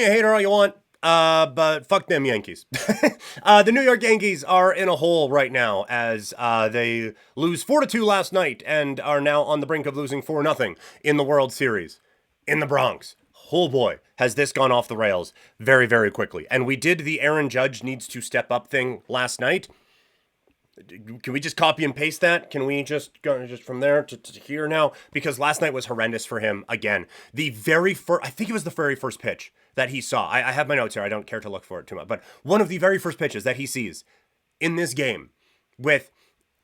me a hater all you want, but fuck them Yankees. The New York Yankees are in a hole right now as they lose 4-2 last night and are now on the brink of losing 4-0 in the World Series in the Bronx. Oh boy, has this gone off the rails very, very quickly. And we did the Aaron Judge needs to step up thing last night. Can we just copy and paste that? Can we just go just from there to here now? Because last night was horrendous for him again. The very first, I think it was the very first pitch that he saw. I have my notes here. I don't care to look for it too much. But one of the very first pitches that he sees in this game with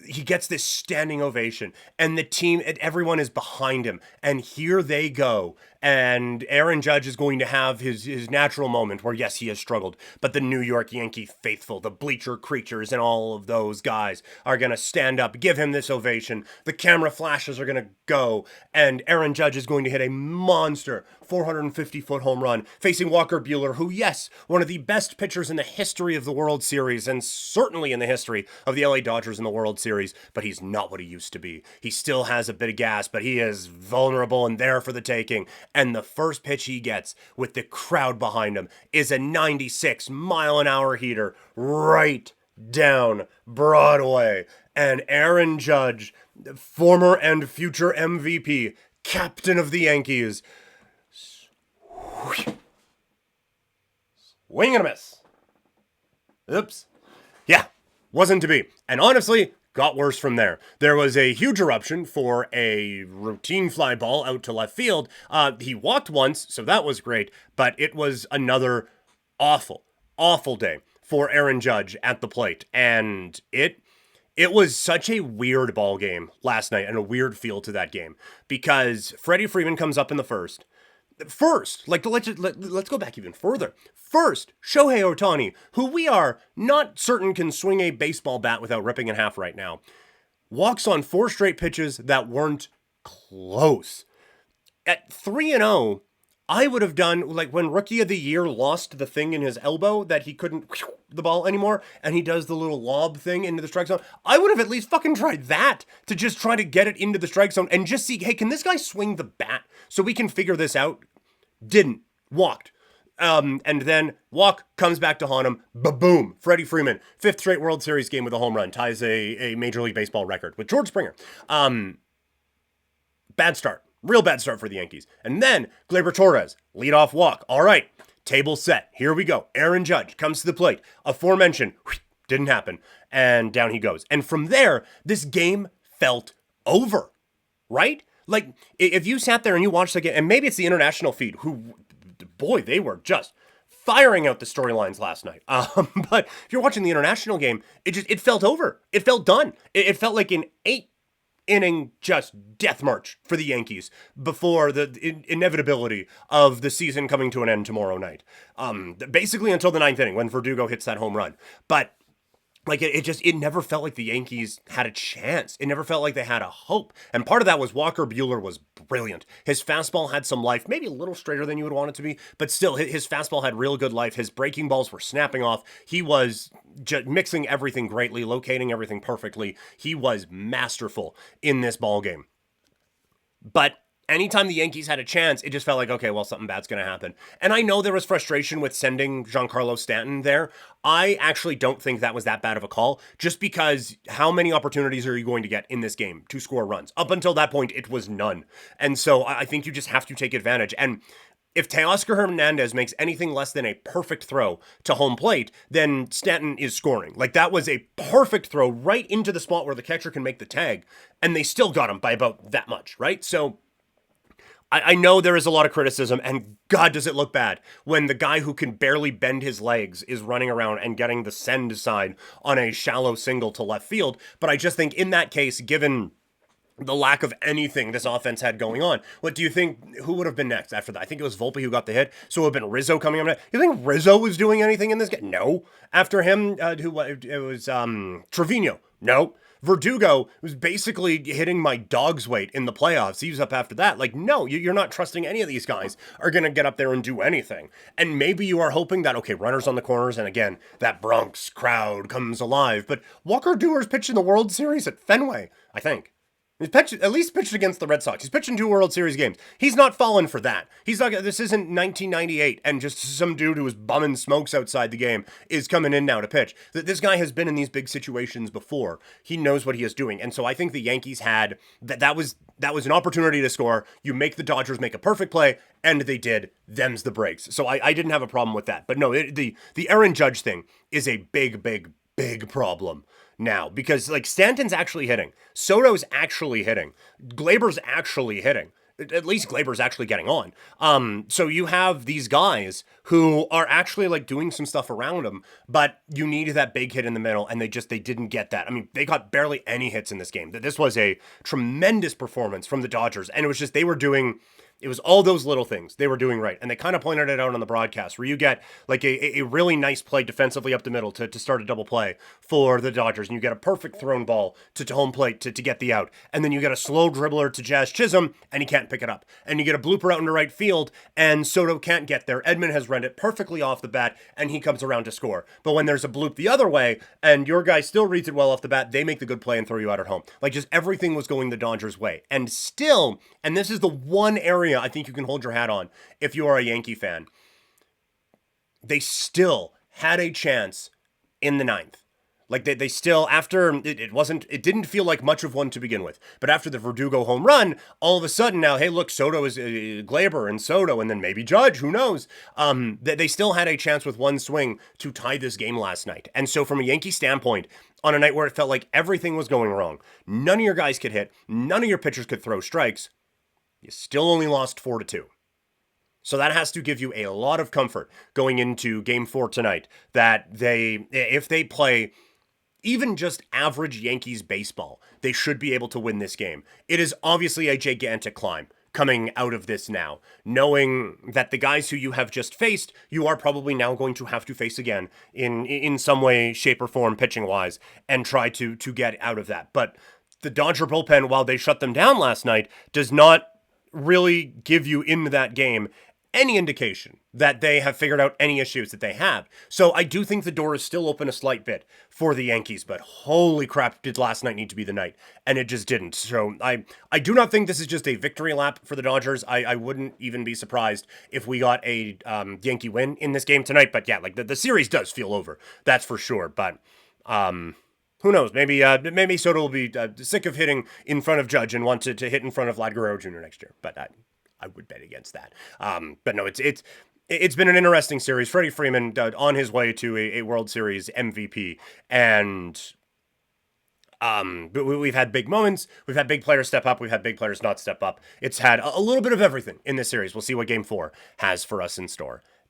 he gets this standing ovation and the team and everyone is behind him and here they go and Aaron Judge is going to have his natural moment where yes he has struggled, but the New York Yankee faithful, the bleacher creatures and all of those guys are going to stand up, give him this ovation, the camera flashes are going to go, and Aaron Judge is going to hit a monster 450-foot home run facing Walker Buehler, who yes, one of the best pitchers in the history of the World Series and certainly in the history of the LA Dodgers in the World Series, but he's not what he used to be. He still has a bit of gas, but he is vulnerable and there for the taking. And the first pitch he gets with the crowd behind him is a 96-mile-an-hour heater right down Broadway. And Aaron Judge, former and future MVP, captain of the Yankees, swing and a miss. Oops. Yeah, wasn't to be. And honestly, got worse from there. There was a huge eruption for a routine fly ball out to left field. He walked once, so that was great, but it was another awful, awful day for Aaron Judge at the plate. And it was such a weird ball game last night and a weird feel to that game because Freddie Freeman comes up in the first, like let's go back even further. First, Shohei Ohtani, who we are not certain can swing a baseball bat without ripping in half right now, walks on 4 straight pitches that weren't close. At 3-0, I would have done like when Rookie of the Year lost the thing in his elbow that he couldn't the ball anymore, and he does the little lob thing into the strike zone. I would have at least fucking tried that to just try to get it into the strike zone and just see, hey, can this guy swing the bat so we can figure this out? Didn't. Walked. And then walk comes back to haunt him. Ba-boom. Freddie Freeman, 5th straight World Series game with a home run, ties a Major League Baseball record with George Springer. Bad start. Real bad start for the Yankees. And then Gleyber Torres, leadoff walk. All right, table set. Here we go. Aaron Judge comes to the plate. Aforementioned, didn't happen. And down he goes. And from there, this game felt over, right? Like, if you sat there and you watched the game, and maybe it's the international feed, who, boy, they were just firing out the storylines last night. But if you're watching the international game, it felt over. It felt done. It felt like an 8-inning just death march for the Yankees before the inevitability of the season coming to an end tomorrow night. Basically until the 9th inning when Verdugo hits that home run. But like it never felt like the Yankees had a chance. It never felt like they had a hope. And part of that was Walker Buehler was brilliant. His fastball had some life, maybe a little straighter than you would want it to be, but still his fastball had real good life. His breaking balls were snapping off. He was just mixing everything greatly, locating everything perfectly. He was masterful in this ball game. But anytime the Yankees had a chance, it just felt like, okay, well, something bad's going to happen. And I know there was frustration with sending Giancarlo Stanton there. I actually don't think that was that bad of a call, just because how many opportunities are you going to get in this game to score runs? Up until that point, it was none. And so I think you just have to take advantage. And if Teoscar Hernandez makes anything less than a perfect throw to home plate, then Stanton is scoring. Like, that was a perfect throw right into the spot where the catcher can make the tag, and they still got him by about that much, right? So I know there is a lot of criticism, and God, does it look bad when the guy who can barely bend his legs is running around and getting the send sign on a shallow single to left field. But I just think in that case, given the lack of anything this offense had going on, what do you think, who would have been next after that? I think it was Volpe who got the hit, so it would have been Rizzo coming up next. You think Rizzo was doing anything in this game? No. After him, it was Trevino. No. Verdugo was basically hitting my dog's weight in the playoffs. He was up after that. Like, no, you're not trusting any of these guys are going to get up there and do anything. And maybe you are hoping that, okay, runners on the corners, and again, that Bronx crowd comes alive. But Walker Buehler's pitched in the World Series at Fenway, I think. He's pitched, at least pitched against the Red Sox. He's pitched in 2 World Series games. He's not fallen for that. He's not. This isn't 1998, and just some dude who was bumming smokes outside the game is coming in now to pitch. This guy has been in these big situations before. He knows what he is doing, and so I think the Yankees had that was an opportunity to score. You make the Dodgers make a perfect play, and they did. Them's the breaks. So I didn't have a problem with that. But no, the Aaron Judge thing is a big problem now, because like Stanton's actually hitting, Soto's actually hitting, Gleyber's actually hitting. At least Gleyber's actually getting on. So you have these guys who are actually like doing some stuff around them, but you need that big hit in the middle, and they didn't get that. I mean, they got barely any hits in this game. This was a tremendous performance from the Dodgers, and it was just it was all those little things they were doing right. And they kind of pointed it out on the broadcast, where you get like a really nice play defensively up the middle to start a double play for the Dodgers. And you get a perfect thrown ball to home plate to get the out. And then you get a slow dribbler to Jazz Chisholm, and he can't pick it up. And you get a blooper out into right field, and Soto can't get there. Edman has run it perfectly off the bat, and he comes around to score. But when there's a bloop the other way, and your guy still reads it well off the bat, they make the good play and throw you out at home. Like, just everything was going the Dodgers' way. And still, and this is the one area I think you can hold your hat on if you are a Yankee fan, they still had a chance in the 9th. Like they still, after it didn't feel like much of one to begin with, but after the Verdugo home run, all of a sudden now, hey, look, Soto is Gleyber and Soto, and then maybe Judge, who knows? They still had a chance with one swing to tie this game last night. And so from a Yankee standpoint, on a night where it felt like everything was going wrong, none of your guys could hit, none of your pitchers could throw strikes, you still only lost 4-2. So that has to give you a lot of comfort going into Game 4 tonight, that if they play even just average Yankees baseball, they should be able to win this game. It is obviously a gigantic climb coming out of this now, knowing that the guys who you have just faced, you are probably now going to have to face again in some way, shape, or form, pitching-wise, and try to get out of that. But the Dodger bullpen, while they shut them down last night, does not really give you in that game any indication that they have figured out any issues that they have. So I do think the door is still open a slight bit for the Yankees, but holy crap, did last night need to be the night, and it just didn't. So I do not think this is just a victory lap for the Dodgers. I wouldn't even be surprised if we got a Yankee win in this game tonight, but yeah, like the series does feel over, that's for sure. But who knows? Maybe Soto will be sick of hitting in front of Judge and want to hit in front of Vlad Guerrero Jr. next year. But I would bet against that. But no, it's been an interesting series. Freddie Freeman on his way to a World Series MVP, and we've had big moments. We've had big players step up. We've had big players not step up. It's had a little bit of everything in this series. We'll see what Game 4 has for us in store.